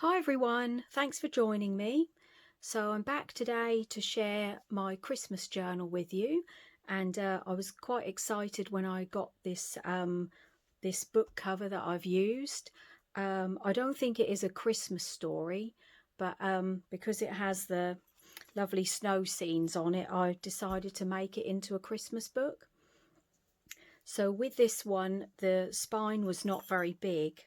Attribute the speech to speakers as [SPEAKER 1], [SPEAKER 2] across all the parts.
[SPEAKER 1] Hi everyone, thanks for joining me. So I'm back today to share my Christmas journal with you, and I was quite excited when I got this this book cover that I've used. I don't think it is a Christmas story, but because it has the lovely snow scenes on it, I decided to make it into a Christmas book. So with this one, the spine was not very big.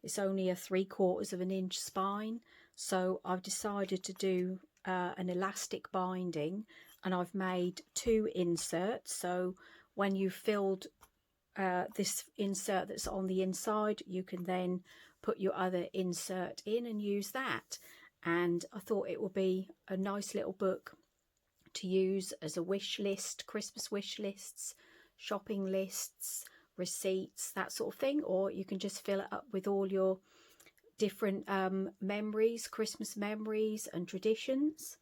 [SPEAKER 1] It's only a 3/4 of an inch spine. So I've decided to do an elastic binding, and I've made 2 inserts. So when you filled this insert that's on the inside, you can then put your other insert in and use that. And I thought it would be a nice little book to use as a wish list, Christmas wish lists, shopping lists, receipts, that sort of thing. Or you can just fill it up with all your different memories, Christmas memories and traditions.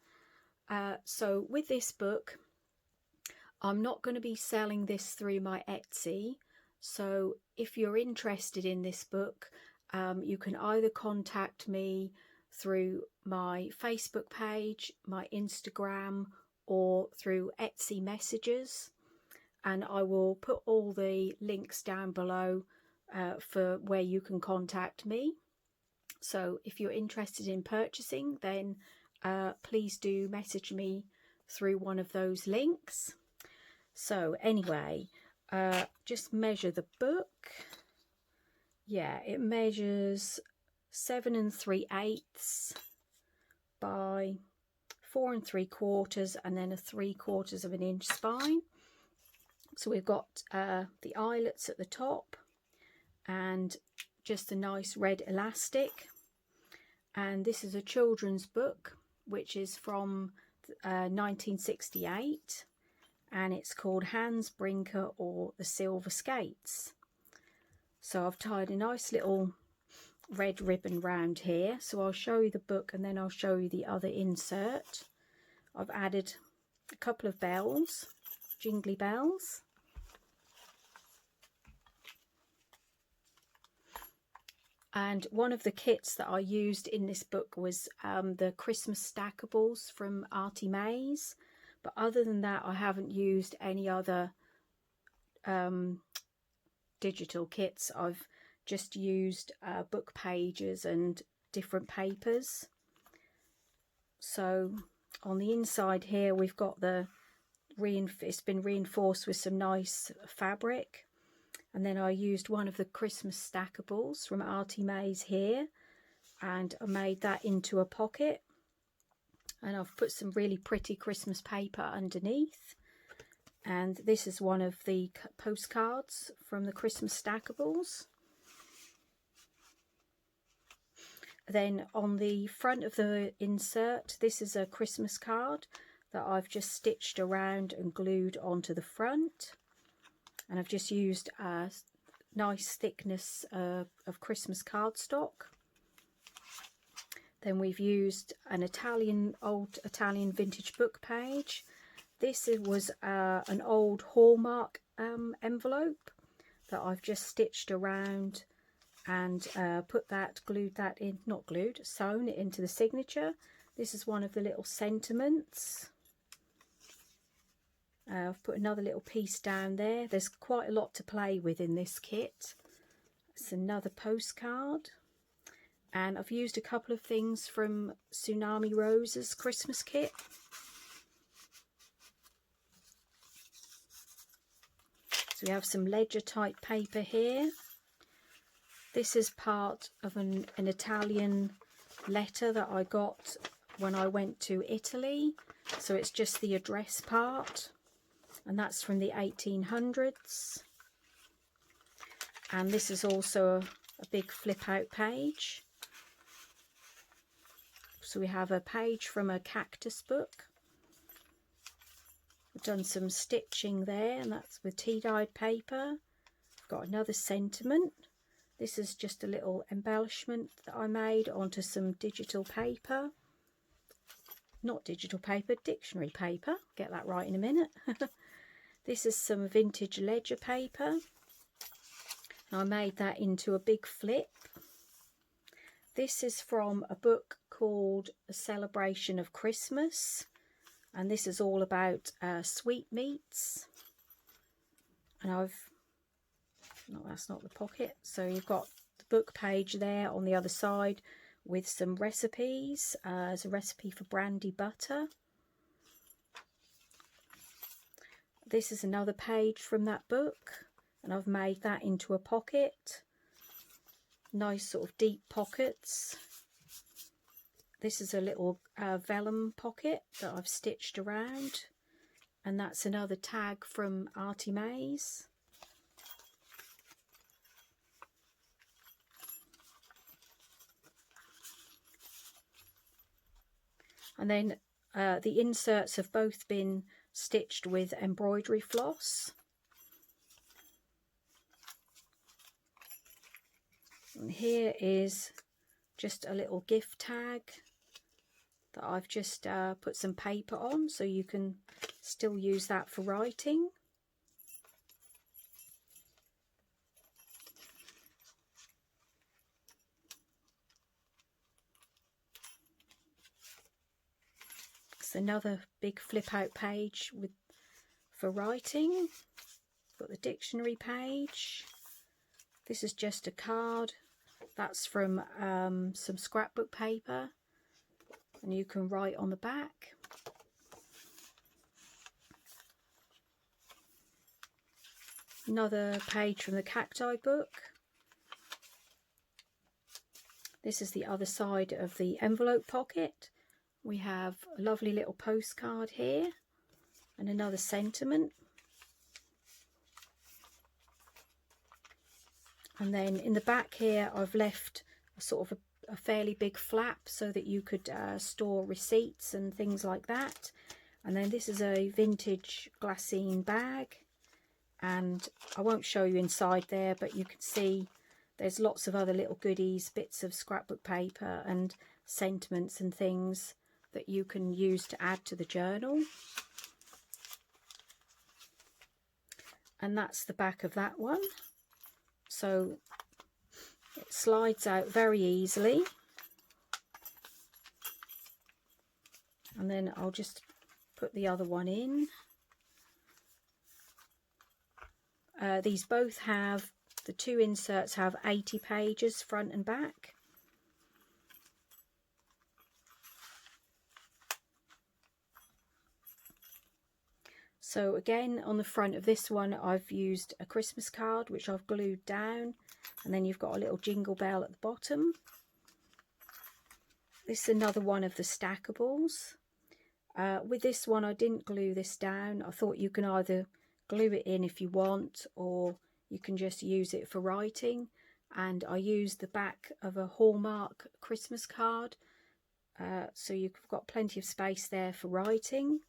[SPEAKER 1] So with this book, I'm not going to be selling this through my Etsy. So if you're interested in this book, you can either contact me through my Facebook page, my Instagram, or through Etsy messages, and I will put all the links down below for where you can contact me. So if you're interested in purchasing, then please do message me through one of those links. So anyway, just measure the book. Yeah, it measures 7 3/8 by 4 3/4, and then a 3/4 of an inch spine. So we've got the eyelets at the top and just a nice red elastic. And this is a children's book, which is from 1968, and it's called Hans Brinker or the Silver Skates. So I've tied a nice little red ribbon round here. So I'll show you the book and then I'll show you the other insert. I've added a couple of bells, jingly bells. And one of the kits that I used in this book was the Christmas stackables from Artie Mays. But other than that, I haven't used any other digital kits. I've just used book pages and different papers. So on the inside here, we've got it's been reinforced with some nice fabric. And then I used one of the Christmas stackables from Artie Mays here, and I made that into a pocket. And I've put some really pretty Christmas paper underneath. And this is one of the postcards from the Christmas stackables. Then on the front of the insert, this is a Christmas card that I've just stitched around and glued onto the front. And I've just used a nice thickness of Christmas cardstock. Then we've used an old Italian vintage book page. This was an old Hallmark envelope that I've just stitched around and glued that in, not glued, sewn it into the signature. This is one of the little sentiments. I've put another little piece down there. There's quite a lot to play with in this kit. It's another postcard. And I've used a couple of things from Tsunami Rose's Christmas kit. So we have some ledger type paper here. This is part of an Italian letter that I got when I went to Italy. So it's just the address part. And that's from the 1800s. And this is also a big flip out page. So we have a page from a cactus book. I've done some stitching there, and that's with tea-dyed paper. I've got another sentiment. This is just a little embellishment that I made onto some digital paper. Not digital paper, dictionary paper. Get that right in a minute. This is some vintage ledger paper. I made that into a big flip. This is from a book called A Celebration of Christmas, and this is all about sweetmeats. And no, that's not the pocket. So you've got the book page there on the other side with some recipes. There's a recipe for brandy butter. This is another page from that book, and I've made that into a pocket. Nice sort of deep pockets. This is a little vellum pocket that I've stitched around, and that's another tag from Artie Mays. And then the inserts have both been stitched with embroidery floss. And here is just a little gift tag that I've just put some paper on, so you can still use that for writing. It's another big flip out page for writing. Got the dictionary page. This is just a card. That's from some scrapbook paper, and you can write on the back. Another page from the cacti book. This is the other side of the envelope pocket. We have a lovely little postcard here and another sentiment. And then in the back here I've left a sort of a fairly big flap so that you could store receipts and things like that. And then this is a vintage glassine bag, and I won't show you inside there, but you can see there's lots of other little goodies, bits of scrapbook paper and sentiments and things that you can use to add to the journal. And that's the back of that one. So it slides out very easily. And then I'll just put the other one in. These both have, the two inserts have 80 pages front and back. So again, on the front of this one I've used a Christmas card which I've glued down, and then you've got a little jingle bell at the bottom. This is another one of the stackables. With this one I didn't glue this down. I thought you can either glue it in if you want, or you can just use it for writing, and I used the back of a Hallmark Christmas card, so you've got plenty of space there for writing.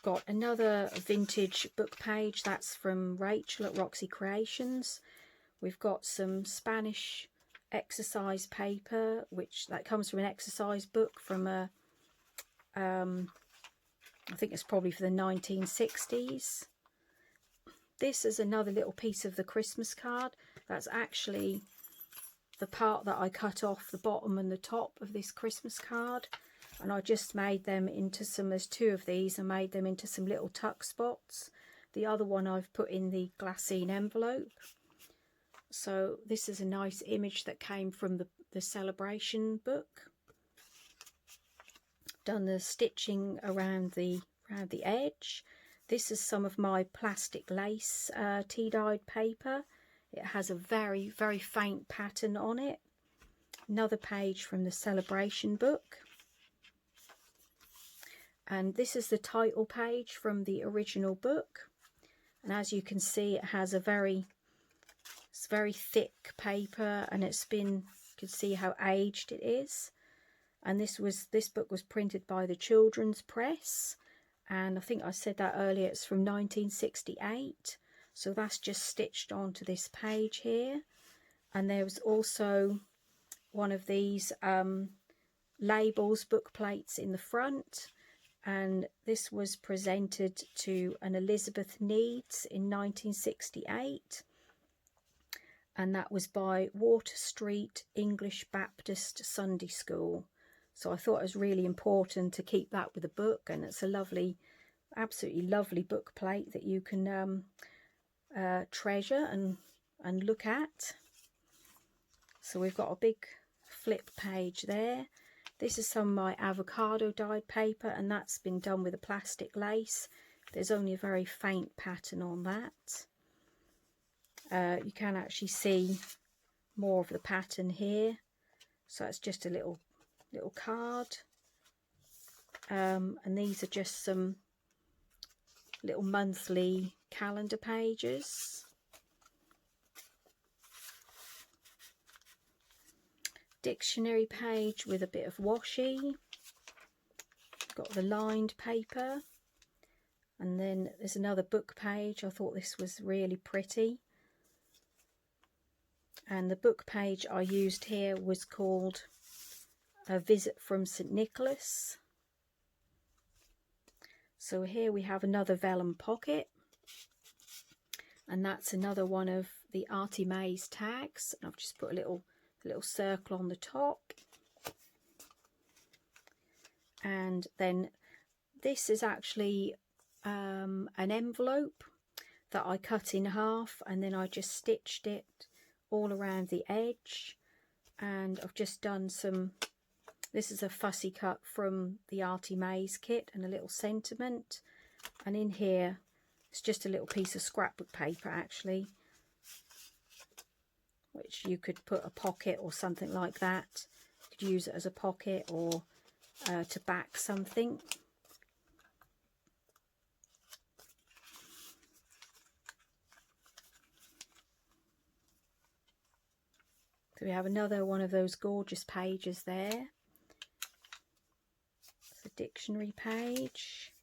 [SPEAKER 1] Got another vintage book page, that's from Rachel at Roxy Creations. We've got some Spanish exercise paper, that comes from an exercise book from a I think it's probably for the 1960s. This is another little piece of the Christmas card. That's actually the part that I cut off the bottom and the top of this Christmas card. And I just made them into some, there's two of these, I made them into some little tuck spots. The other one I've put in the glassine envelope. So this is a nice image that came from the celebration book. Done the stitching around the edge. This is some of my plastic lace tea-dyed paper. It has a very, very faint pattern on it. Another page from the celebration book. And this is the title page from the original book, and as you can see it has it's very thick paper, and it's been, you can see how aged it is. And this book was printed by the Children's Press, and I think I said that earlier, it's from 1968. So that's just stitched onto this page here. And there was also one of these labels, book plates in the front. And this was presented to an Elizabeth Needs in 1968. and that was by Water Street English Baptist Sunday School. So I thought it was really important to keep that with the book, and it's a lovely, absolutely lovely book plate that you can treasure and look at. So we've got a big flip page there. This is some of my avocado dyed paper, and that's been done with a plastic lace. There's only a very faint pattern on that. You can actually see more of the pattern here. So it's just a little card. And these are just some little monthly calendar pages. Dictionary page with a bit of washi. Got the lined paper. And then there's another book page. I thought this was really pretty. And the book page I used here was called A Visit from St. Nicholas. So here we have another vellum pocket. And that's another one of the Artie Mays tags. I've just put a little circle on the top. And then this is actually an envelope that I cut in half, and then I just stitched it all around the edge. And I've just done some, this is a fussy cut from the Artie Mays kit, and a little sentiment. And in here it's just a little piece of scrapbook paper actually, which you could put a pocket or something like that. You could use it as a pocket or to back something. So we have another one of those gorgeous pages there. It's a dictionary page.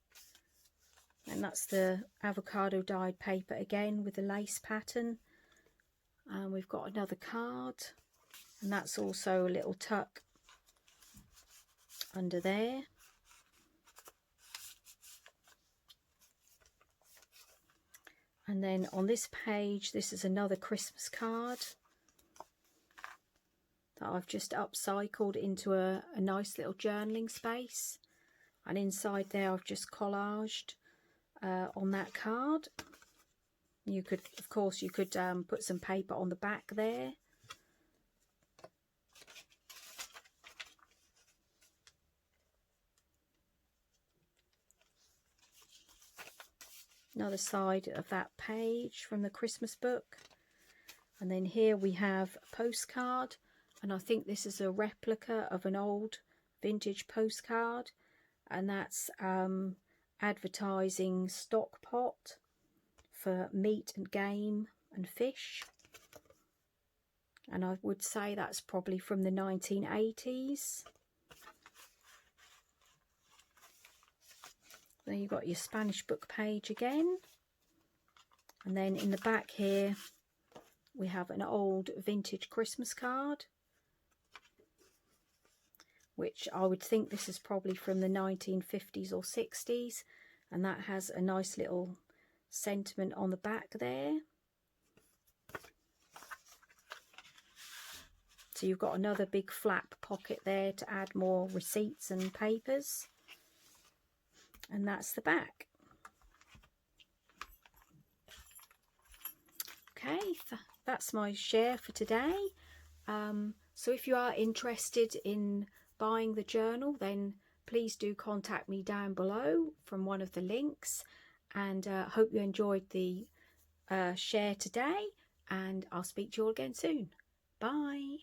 [SPEAKER 1] And that's the avocado dyed paper again with the lace pattern. And we've got another card. And that's also a little tuck under there. And then on this page, this is another Christmas card that I've just upcycled into a nice little journaling space. And inside there I've just collaged on that card. You could, of course, you could put some paper on the back there. Another side of that page from the Christmas book. And then here we have a postcard, and I think this is a replica of an old vintage postcard, and that's advertising stock pot for meat and game and fish. And I would say that's probably from the 1980s. Then you've got your Spanish book page again. And then in the back here, we have an old vintage Christmas card, which I would think this is probably from the 1950s or 60s. And that has a nice little sentiment on the back there. So you've got another big flap pocket there to add more receipts and papers. And that's the back. Okay, that's my share for today. So if you are interested in buying the journal, then please do contact me down below from one of the links. And hope you enjoyed the share today, and I'll speak to you all again soon. Bye.